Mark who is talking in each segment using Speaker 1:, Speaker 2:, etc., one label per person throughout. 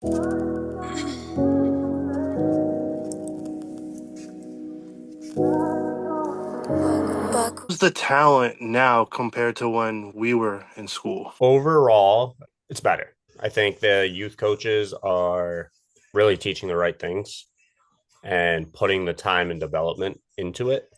Speaker 1: Who's the talent now compared to when we were in school?
Speaker 2: Overall, it's better. I think the youth coaches are really teaching the right things and putting the time and development into it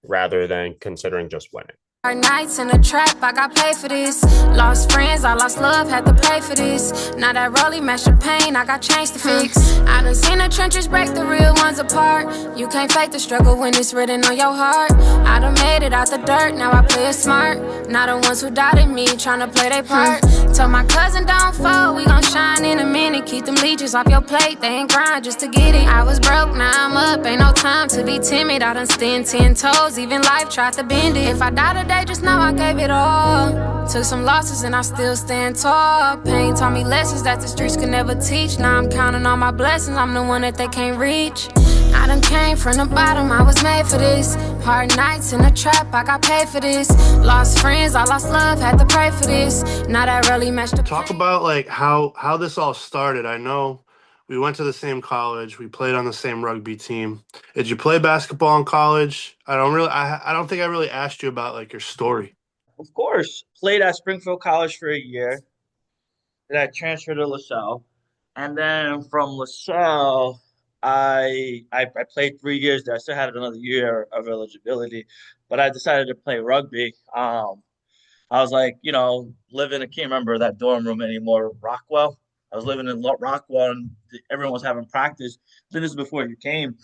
Speaker 2: rather than considering just winning.
Speaker 3: Hard nights in the trap, I got paid for this. Lost friends, I lost love, had to pay for this. Now that rollie match the pain, I got change to fix. I done seen the trenches break the real ones apart. You can't fake the struggle when it's written on your heart. I done made it out the dirt, now I play it smart. Not the ones who doubted me, tryna play their part. Told my cousin don't fall, we gon' shine in a minute. Keep them leeches off your plate, they ain't grind just to get it. I was broke, now I'm up, ain't no time to be timid. I done stand 10 toes, even life tried to bend it. If I die today, just know I gave it all. Took some losses and I still stand tall. Pain taught me lessons that the streets could never teach. Now I'm counting on my blessings, I'm the one that they can't reach. I done came from the bottom, I was made for this. Hard nights in the trap, I got paid for this. Lost friends, I lost love, had to pray for this. Now that really matched the
Speaker 1: Talk
Speaker 3: pain.
Speaker 1: about like how this all started. I know we went to the same college. We played on the same rugby team. Did you play basketball in college? I don't think I really asked you about like your story.
Speaker 4: Of course, played at Springfield College for a year. Then I transferred to LaSalle, and then from LaSalle, I played 3 years there. I still had another year of eligibility, but I decided to play rugby. I was like, living. I can't remember that dorm room anymore. Rockwell. I was living in Rockwell, and everyone was having practice. Then this is before you came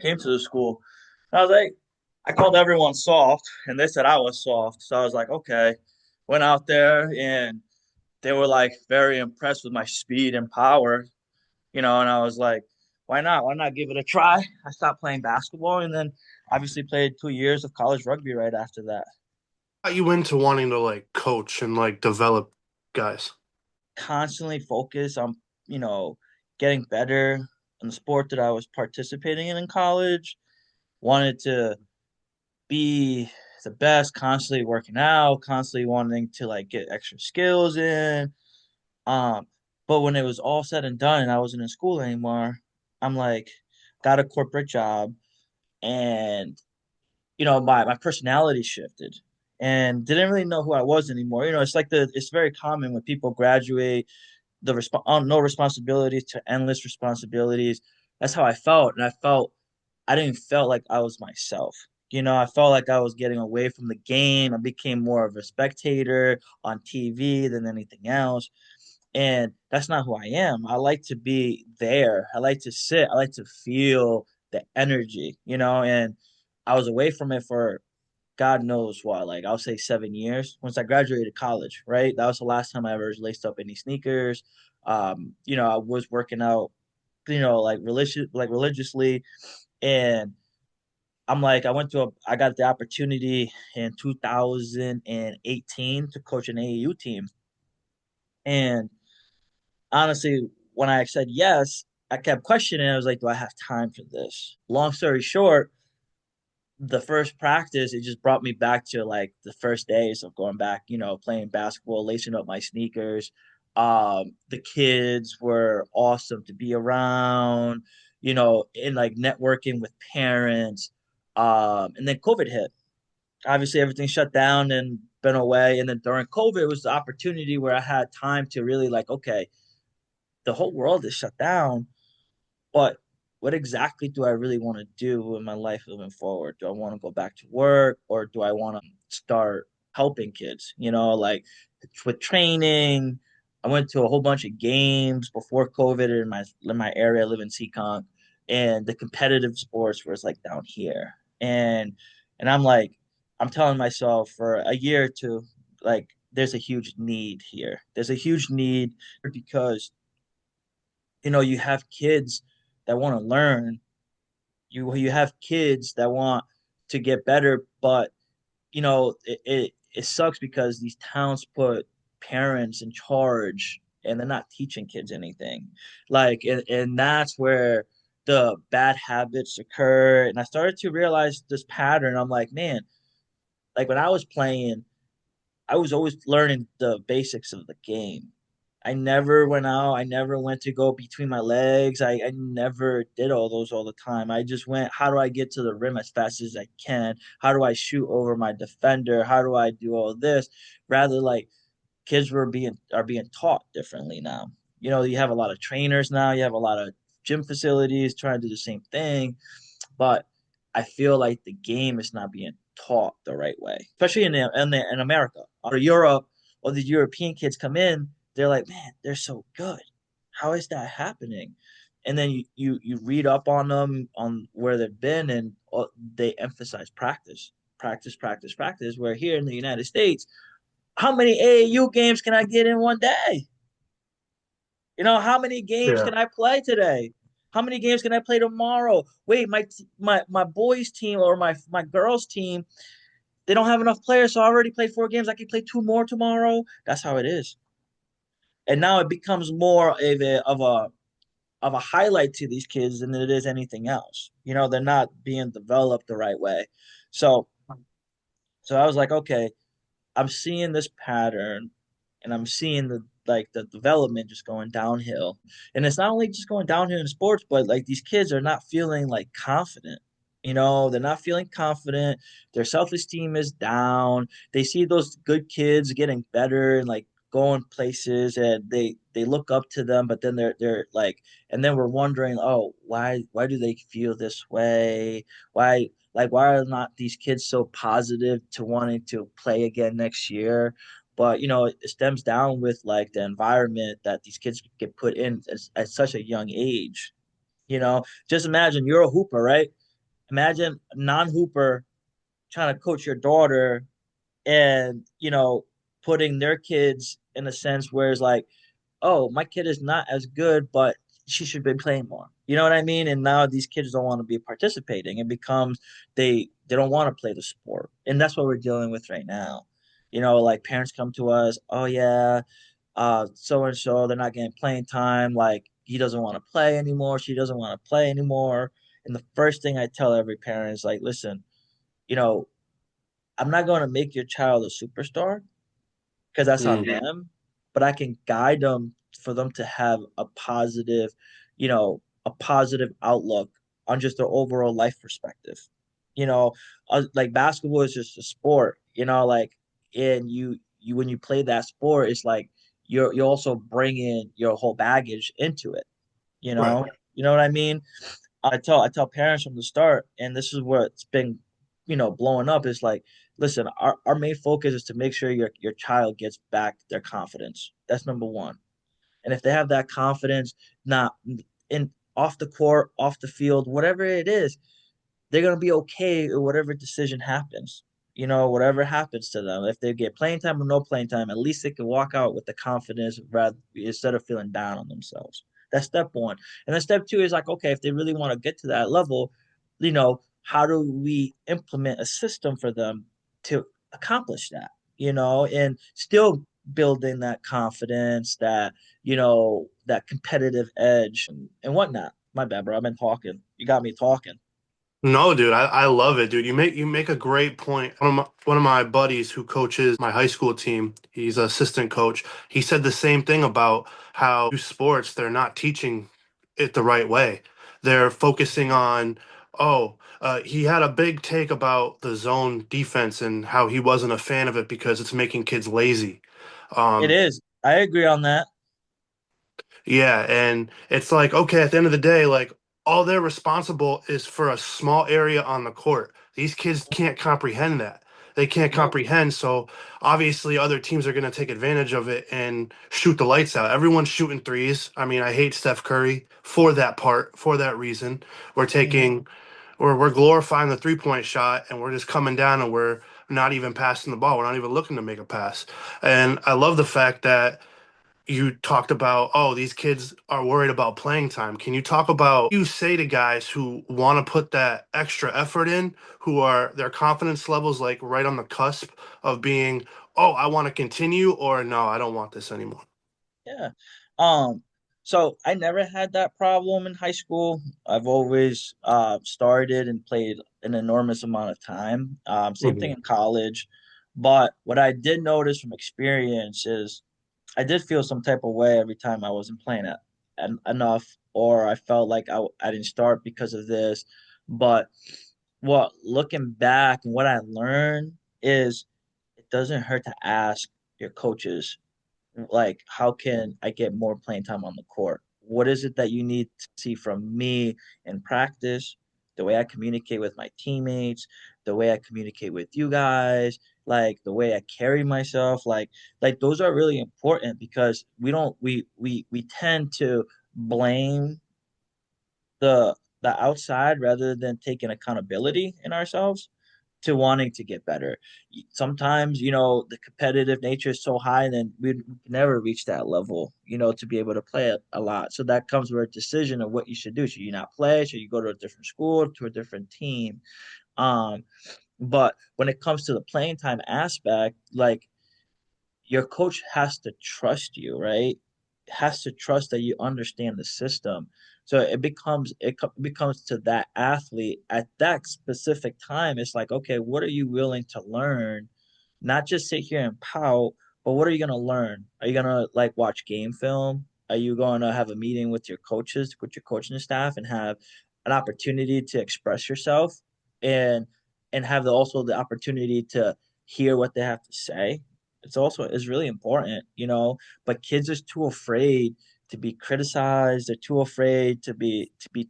Speaker 4: to the school. And I was like, I called everyone soft, and they said I was soft. So I was like, okay. Went out there, and they were like very impressed with my speed and power, and I was like, why not? Why not give it a try? I stopped playing basketball and then obviously played 2 years of college rugby right after that.
Speaker 1: Got you into wanting to like coach and like develop guys?
Speaker 4: Constantly focused on, you know, getting better in the sport that I was participating in college. Wanted to be the best, constantly working out, constantly wanting to like get extra skills in. Um, but when it was all said and done and I wasn't in school anymore, I'm like, got a corporate job and my personality shifted and didn't really know who I was anymore. It's like it's very common when people graduate no responsibilities to endless responsibilities. That's how I felt, and I didn't felt like I was myself. I felt like I was getting away from the game. I became more of a spectator on TV than anything else. And that's not who I am. I like to be there. I like to sit. I like to feel the energy, and I was away from it for God knows what, like I'll say 7 years. Once I graduated college, right? That was the last time I ever laced up any sneakers. I was working out, religiously. And I'm like, I got the opportunity in 2018 to coach an AAU team. And honestly, when I said yes, I kept questioning. I was like, do I have time for this? Long story short, the first practice, it just brought me back to like the first days of going back, playing basketball, lacing up my sneakers. The kids were awesome to be around, and like networking with parents. And then COVID hit. Obviously, everything shut down and been away. And then during COVID, it was the opportunity where I had time to really like, okay, the whole world is shut down, but what exactly do I really want to do in my life moving forward? Do I want to go back to work or do I want to start helping kids? Like with training. I went to a whole bunch of games before COVID in my area. I live in Seekonk, and the competitive sports was like down here. And I'm like, I'm telling myself for a year or two, like there's a huge need here. There's a huge need because you have kids that want to learn. You have kids that want to get better, but it sucks because these towns put parents in charge and they're not teaching kids anything. Like and that's where the bad habits occur. And I started to realize this pattern. I'm like, man, like when I was playing, I was always learning the basics of the game. I never went out. I never went to go between my legs. I never did all those all the time. I just went, how do I get to the rim as fast as I can? How do I shoot over my defender? How do I do all this? Rather like kids are being taught differently now. You know, you have a lot of trainers now, you have a lot of gym facilities trying to do the same thing, but I feel like the game is not being taught the right way, especially in America or Europe. Or the European kids come in, they're like, man, they're so good. How is that happening? And then you read up on them on where they've been, and they emphasize practice, practice, practice, practice. Where here in the United States, how many AAU games can I get in one day? You know, how many games
Speaker 1: Yeah.
Speaker 4: can I play today? How many games can I play tomorrow? Wait, my boys team or my girls team, they don't have enough players, so I already played 4 games. I can play 2 more tomorrow. That's how it is. And now it becomes more of a highlight to these kids than it is anything else. You know, they're not being developed the right way. So so I was like, okay, I'm seeing this pattern and I'm seeing the development just going downhill. And it's not only just going downhill in sports, but like these kids are not feeling like confident. You know, they're not feeling confident. Their self-esteem is down. They see those good kids getting better and like going places and they look up to them, but then they're like, and then we're wondering, oh, why do they feel this way? Why are not these kids so positive to wanting to play again next year? But you know, it stems down with like the environment that these kids get put in at such a young age. You know, just imagine you're a hooper, right? Imagine a non-hooper trying to coach your daughter and, you know, putting their kids in a sense where it's like, oh, my kid is not as good, but she should be playing more. You know what I mean? And now these kids don't want to be participating. It becomes they don't want to play the sport. And that's what we're dealing with right now. You know, like parents come to us, oh yeah, so and so, they're not getting playing time, like he doesn't want to play anymore, she doesn't want to play anymore. And the first thing I tell every parent is like, listen, you know, I'm not going to make your child a superstar because that's on
Speaker 1: Mm.
Speaker 4: them, but I can guide them for them to have a positive, you know, a positive outlook on just their overall life perspective. You know, like basketball is just a sport, you know, like, and you when you play that sport, it's like you're also bringing your whole baggage into it, you
Speaker 1: Right.
Speaker 4: know? You know what I mean? I tell parents from the start, and this is what's been, you know, blowing up is like, listen, our main focus is to make sure your child gets back their confidence. That's number one. And if they have that confidence, not in off the court, off the field, whatever it is, they're gonna be okay with whatever decision happens. You know, whatever happens to them. If they get playing time or no playing time, at least they can walk out with the confidence rather instead of feeling down on themselves. That's step one. And then step two is like, okay, if they really want to get to that level, you know, how do we implement a system for them to accomplish that? You know, and still building that confidence, that, you know, that competitive edge and whatnot. My bad, bro. I've been talking. You got me talking.
Speaker 1: No, dude, I love it, dude. You make a great point. One of my buddies who coaches my high school team, he's an assistant coach. He said the same thing about how sports, they're not teaching it the right way. They're focusing on, he had a big take about the zone defense and how he wasn't a fan of it because it's making kids lazy.
Speaker 4: It
Speaker 1: Um,
Speaker 4: is. I agree on that.
Speaker 1: Yeah, and it's like, okay, at the end of the day, like all they're responsible is for a small area on the court. These kids can't comprehend that. They can't
Speaker 4: Nope.
Speaker 1: comprehend. So obviously other teams are going to take advantage of it and shoot the lights out. Everyone's shooting threes. I mean, I hate Steph Curry for that part, for that reason. We're
Speaker 4: Hmm.
Speaker 1: taking we're glorifying the three-point shot and we're just coming down and we're not even passing the ball. We're not even looking to make a pass. And I love the fact that you talked about, oh, these kids are worried about playing time. Can you talk about you say to guys who want to put that extra effort in, who are their confidence levels like right on the cusp of being, oh, I want to continue, or no, I don't want this anymore.
Speaker 4: Yeah. Um, so I never had that problem in high school. I've always started and played an enormous amount of time. Same thing
Speaker 1: Mhm.
Speaker 4: in college. But what I did notice from experience is I did feel some type of way every time I wasn't playing it enough, or I felt like I didn't start because of this. But what looking back and what I learned is it doesn't hurt to ask your coaches, like, how can I get more playing time on the court? What is it that you need to see from me in practice? The way I communicate with my teammates, the way I communicate with you guys, like the way I carry myself, like those are really important because we don't we tend to blame the outside rather than taking accountability in ourselves to wanting to get better. Sometimes, the competitive nature is so high, and then we can never reach that level, to be able to play a lot. So that comes with a decision of what you should do. Should you not play? Should you go to a different school, to a different team? Um, but when it comes to the playing time aspect, like your coach has to trust you, right? Has to trust that you understand the system. So it becomes to that athlete at that specific time. It's like, okay, what are you willing to learn? Not just sit here and pout, but what are you gonna learn? Are you gonna like watch game film? Are you going to have a meeting with your coaches, with your coaching staff, and have an opportunity to express yourself and have also the opportunity to hear what they have to say? It's also is really important. But kids are too afraid to be criticized. They're too afraid to be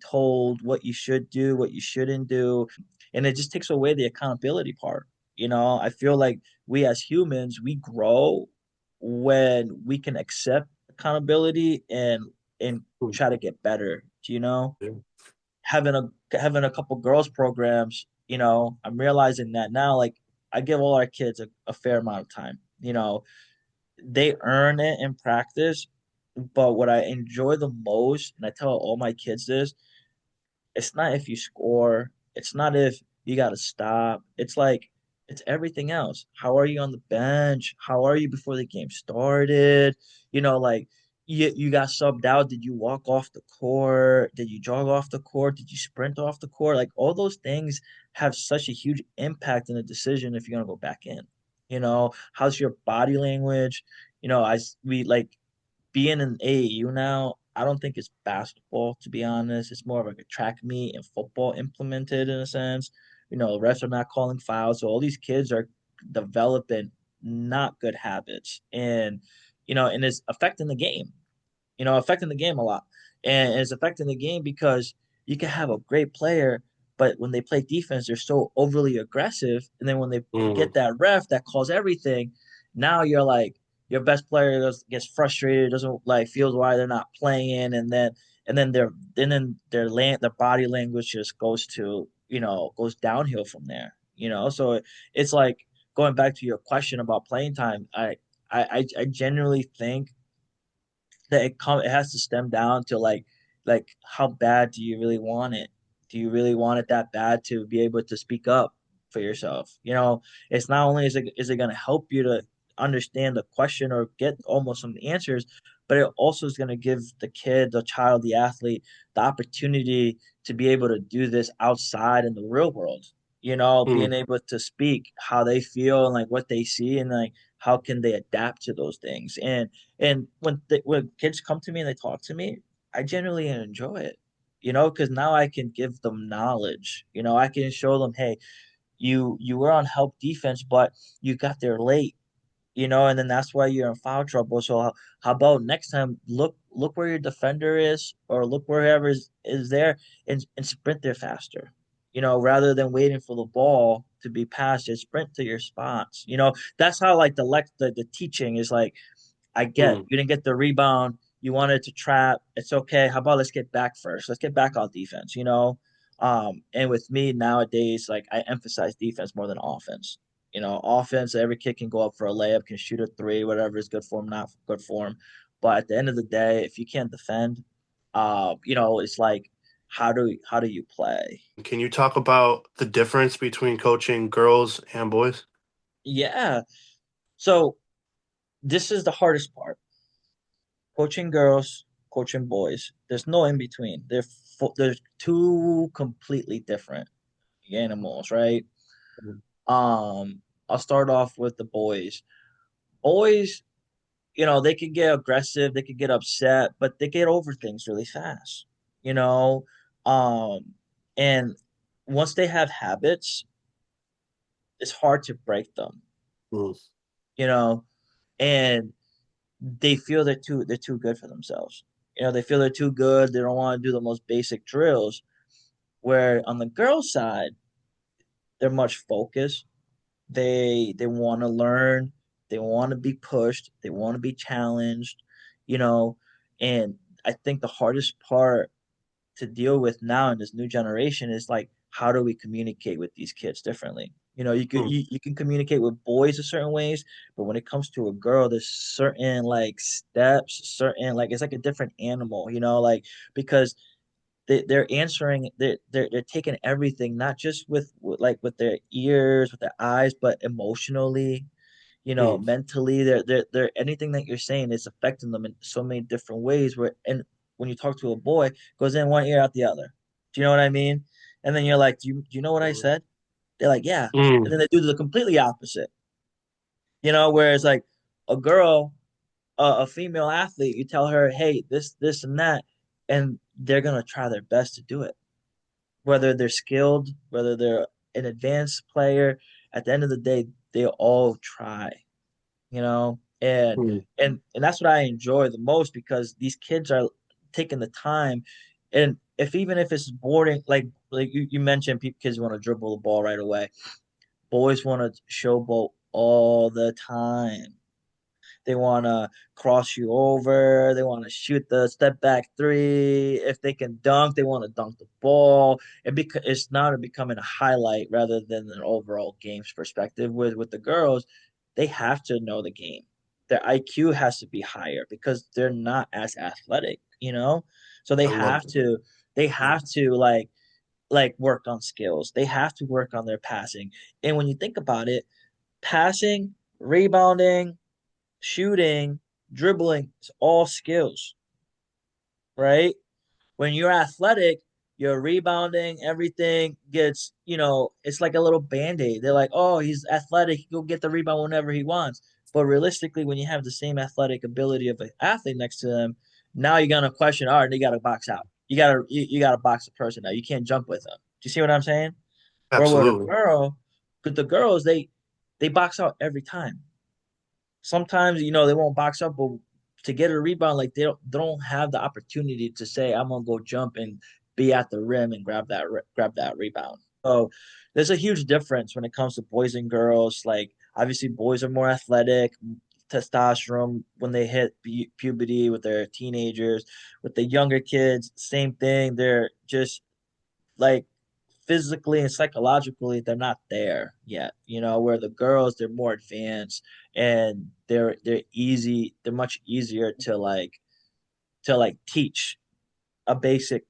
Speaker 4: told what you should do, what you shouldn't do, and it just takes away the accountability part. I feel like we as humans, we grow when we can accept accountability and try to get better.
Speaker 1: Yeah.
Speaker 4: Having a couple girls programs, I'm realizing that now. Like, I give all our kids a fair amount of time. They earn it in practice, but what I enjoy the most, and I tell all my kids this, it's not if you score. It's not if you got to stop. It's everything else. How are you on the bench? How are you before the game started? Like, you got subbed out. Did you walk off the court? Did you jog off the court? Did you sprint off the court? Like, all those things have such a huge impact in the decision if you're gonna go back in. How's your body language? We like being in AAU now, I don't think it's basketball, to be honest. It's more of like a track meet and football implemented in a sense. The refs are not calling fouls. So all these kids are developing not good habits. And it's affecting the game, affecting the game a lot. And it's affecting the game because you can have a great player, but when they play defense, they're so overly aggressive. And then when they
Speaker 1: Mm.
Speaker 4: get that ref that calls everything, now you're like, your best player gets frustrated, doesn't like feels why they're not playing, and then their body language just goes downhill from there. So it's like, going back to your question about playing time, I genuinely think that it has to stem down to like how bad do you really want it? Do you really want it that bad to be able to speak up for yourself? It's not only is it going to help you to understand the question or get almost some answers, but it also is going to give the kid, the child, the athlete the opportunity to be able to do this outside in the real world. Being
Speaker 1: Mm.
Speaker 4: able to speak how they feel and like what they see, and like how can they adapt to those things. And when kids come to me and they talk to me, I generally enjoy it, because now I can give them knowledge. I can show them, hey, you were on help defense, but you got there late, and then that's why you're in foul trouble. So how about next time, look where your defender is, or look wherever is there, and sprint there faster. Rather than waiting for the ball to be passed, just sprint to your spots. That's how like the teaching is like, I get
Speaker 1: Mm.
Speaker 4: you didn't get the rebound. You wanted to trap. It's okay. How about let's get back first? Let's get back on defense, And with me nowadays, like, I emphasize defense more than offense. Offense, every kid can go up for a layup, can shoot a three, whatever is good for him, not good for him. But at the end of the day, if you can't defend, it's like, how do you play?
Speaker 1: Can you talk about the difference between coaching girls and boys?
Speaker 4: Yeah. So this is the hardest part. Coaching girls, coaching boys. There's no in between. They're two completely different animals, right?
Speaker 1: Mm.
Speaker 4: I'll start off with the boys. Boys, they could get aggressive, they could get upset, but they get over things really fast, you know. Um, and once they have habits, it's hard to break them,
Speaker 1: Mm.
Speaker 4: you know, and they feel they're too good for themselves. They feel they're too good. They don't want to do the most basic drills. Where on the girl side, they're much focused. They want to learn. They want to be pushed. They want to be challenged. You know, and I think the hardest part to deal with now in this new generation is like, how do we communicate with these kids differently?
Speaker 1: Mm.
Speaker 4: You can communicate with boys a certain ways, but when it comes to a girl, there's certain like steps, certain like it's like a different animal, like because they're answering, they're taking everything, not just like with their ears, with their eyes, but emotionally,
Speaker 1: Mm.
Speaker 4: mentally. They're anything that you're saying is affecting them in so many different ways. And when you talk to a boy, it goes in one ear out the other. Do you know what I mean? And then you're like, do you know what I said? They're like, yeah. And
Speaker 1: Mm.
Speaker 4: then they do the completely opposite. Whereas like a girl, a female athlete, you tell her, hey, this and that, and they're gonna try their best to do it, whether they're skilled, whether they're an advanced player. At the end of the day, they all try, and
Speaker 1: Mm.
Speaker 4: and that's what I enjoy the most, because these kids are taking the time. And even if it's boring, like you mentioned, kids want to dribble the ball right away. Boys want to showboat all the time. They want to cross you over. They want to shoot the step back three. If they can dunk, they want to dunk the ball. It's now becoming a highlight rather than an overall game's perspective. With the girls, they have to know the game. Their IQ has to be higher because they're not as athletic. So they
Speaker 1: I love
Speaker 4: have
Speaker 1: that.
Speaker 4: to they
Speaker 1: Mm.
Speaker 4: have to like work on skills. They have to work on their passing. And when you think about it, passing, rebounding, shooting, dribbling, it's all skills, right? When you're athletic, you're rebounding, everything gets, it's like a little band-aid. They're like, oh, he's athletic, he'll get the rebound whenever he wants. But realistically, when you have the same athletic ability of an athlete next to them, now you're gonna question, all right, you gotta box out. You gotta box the person now. You can't jump with them. Do you see what I'm saying? Where with a
Speaker 1: Absolutely.
Speaker 4: girl, with the girls, they box out every time. Sometimes they won't box up, but to get a rebound, like they don't have the opportunity to say, I'm gonna go jump and be at the rim and grab that rebound. So there's a huge difference when it comes to boys and girls. Like obviously boys are more athletic, testosterone when they hit puberty with their teenagers. With the younger kids, same thing. They're just like physically and psychologically they're not there yet, where the girls, they're more advanced, and they're much easier to teach a basic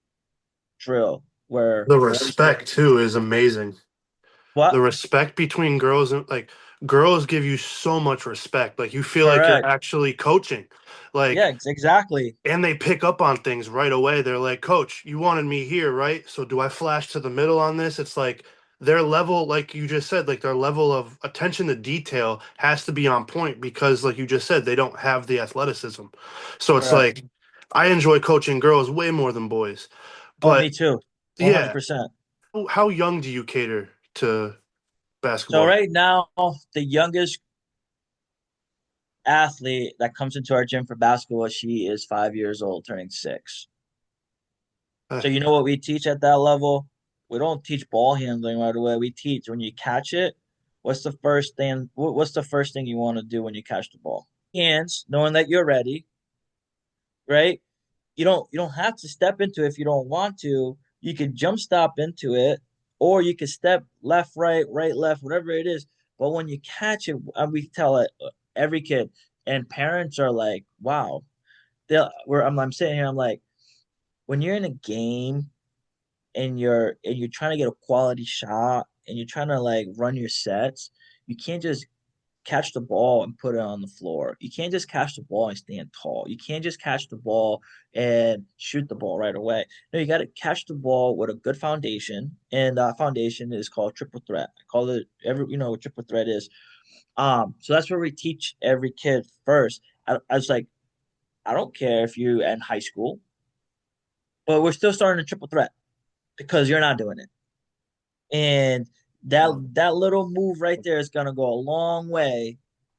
Speaker 4: drill, where
Speaker 1: The
Speaker 4: boys are
Speaker 1: respect too is amazing. The
Speaker 4: what.
Speaker 1: respect between girls and like girls give you so much respect. Like you feel like you're
Speaker 4: Correct.
Speaker 1: actually coaching.
Speaker 4: Yeah,
Speaker 1: Like
Speaker 4: exactly.
Speaker 1: and they pick up on things right away. They're like, "Coach, you wanted me here, right? So do I flash to the middle on this?" It's like their level, like you just said, like their level of attention to detail has to be on point because, like you just said, they don't have the athleticism. So it's
Speaker 4: Correct.
Speaker 1: like I enjoy coaching girls way more than boys.
Speaker 4: Oh, me
Speaker 1: But
Speaker 4: too.
Speaker 1: yeah,
Speaker 4: 100%.
Speaker 1: how young do you cater to
Speaker 4: So
Speaker 1: basketball?
Speaker 4: right now, the youngest athlete that comes into our gym for basketball, she is 5 years old, turning 6. So you know what we teach at that level? We don't teach ball handling right away. We teach when you catch it, what's the first thing you want to do when you catch the ball? Hands, knowing that you're ready, right? You don't have to step into it if you don't want to. You could jump stop into it, or you could step left, right, left, whatever it is. But when you catch it, we tell it every kid, and parents are like, "Wow." I'm sitting here, I'm like, when you're in a game and you're trying to get a quality shot and you're trying to like run your sets, you can't just catch the ball and put it on the floor. You can't just catch the ball and stand tall. You can't just catch the ball and shoot the ball right away. No, you got to catch the ball with a good foundation, and foundation is called triple threat. I call it what triple threat is. So that's where we teach every kid first. I was like, I don't care if you're in high school, but we're still starting a triple threat because you're not doing it. And that little move right there is gonna go a long way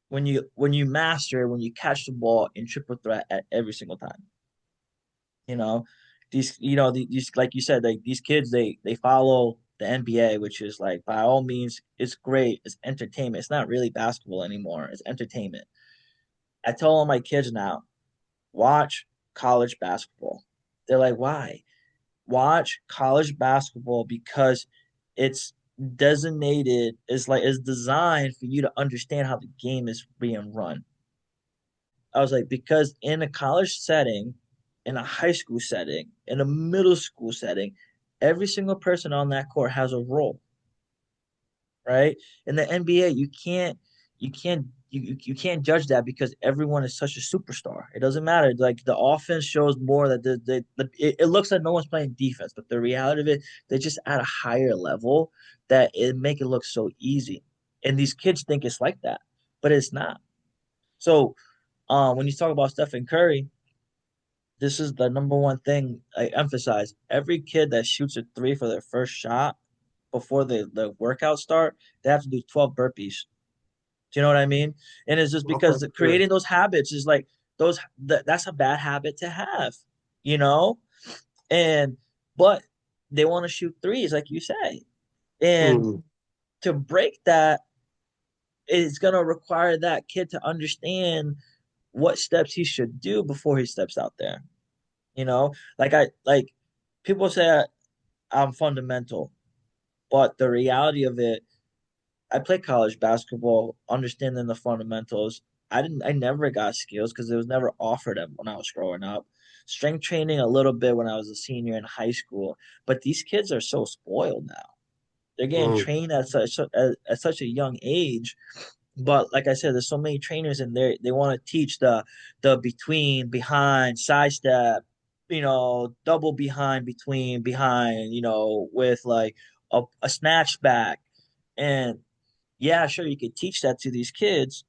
Speaker 4: when you master it, when you catch the ball in triple threat at every single time. You know, these like you said, like these kids they follow the NBA, which is like by all means it's great, it's entertainment. It's not really basketball anymore. It's entertainment. I tell all my kids now, watch college basketball. They're like, why? Watch college basketball because it's designated is designed for you to understand how the game is being run. I was like, because in a college setting, in a high school setting, in a middle school setting, every single person on that court has a role, right? In the NBA, you can't judge that because everyone is such a superstar. It doesn't matter. Like the offense shows more that it looks like no one's playing defense, but the reality of it, they're just at a higher level that it make it look so easy. And these kids think it's like that, but it's not. So when you talk about Stephen Curry, this is the number one thing I emphasize. Every kid that shoots a three for their first shot before the workout start, they have to do 12 burpees. Do you know what I mean? And it's just
Speaker 1: Okay.
Speaker 4: because
Speaker 1: Yeah.
Speaker 4: creating those habits is like that's a bad habit to have, you know? And but they want to shoot threes, like you say. And
Speaker 1: Mm.
Speaker 4: to break that, it's gonna require that kid to understand what steps he should do before he steps out there. You know, like people say I'm fundamental, but the reality of it, I played college basketball, understanding the fundamentals. I never got skills because it was never offered them when I was growing up. Strength training a little bit when I was a senior in high school, but these kids are so spoiled now. They're getting
Speaker 1: Mm.
Speaker 4: trained at such a young age, but like I said, there's so many trainers in there. They want to teach the between, behind, sidestep, double behind, between, behind, with like a snatch back. And yeah, sure, you could teach that to these kids,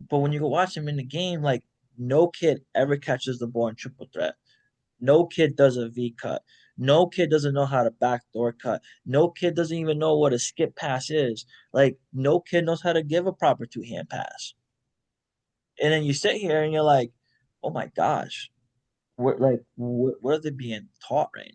Speaker 4: but when you go watch them in the game, like no kid ever catches the ball in triple threat. No kid does a V cut. No kid doesn't know how to backdoor cut. No kid doesn't even know what a skip pass is. Like no kid knows how to give a proper two-hand pass. And then you sit here and you're like, oh my gosh, what are they being taught right